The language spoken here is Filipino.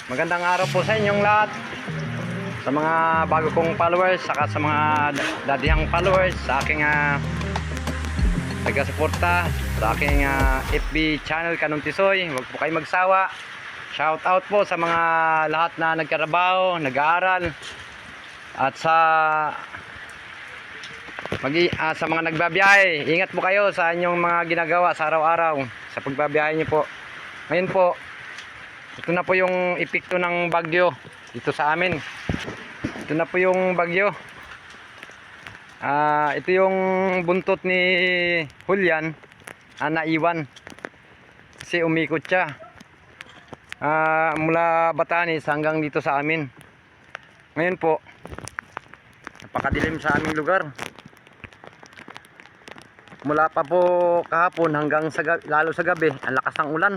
Magandang araw po sa inyong lahat. Sa mga bago kong followers, saka sa mga dadihang followers, sa aking taga-suporta, sa aking FB channel Kanon Tisoy. Huwag po kayo magsawa. Shout out po sa mga lahat na nagtrabaho, nag-aaral, at sa mga nagbabiyahe. Ingat po kayo sa inyong mga ginagawa sa araw-araw sa pagbabiyahe niyo po. Ngayon po, ito na po yung epekto ng bagyo dito sa amin. Ito na po yung bagyo. Ito yung buntot ni Julian naiwan kasi umikot siya mula Batanes hanggang dito sa amin. Ngayon po, napakadilim sa aming lugar. Mula pa po kahapon hanggang lalo sa gabi, ang lakas ng ulan.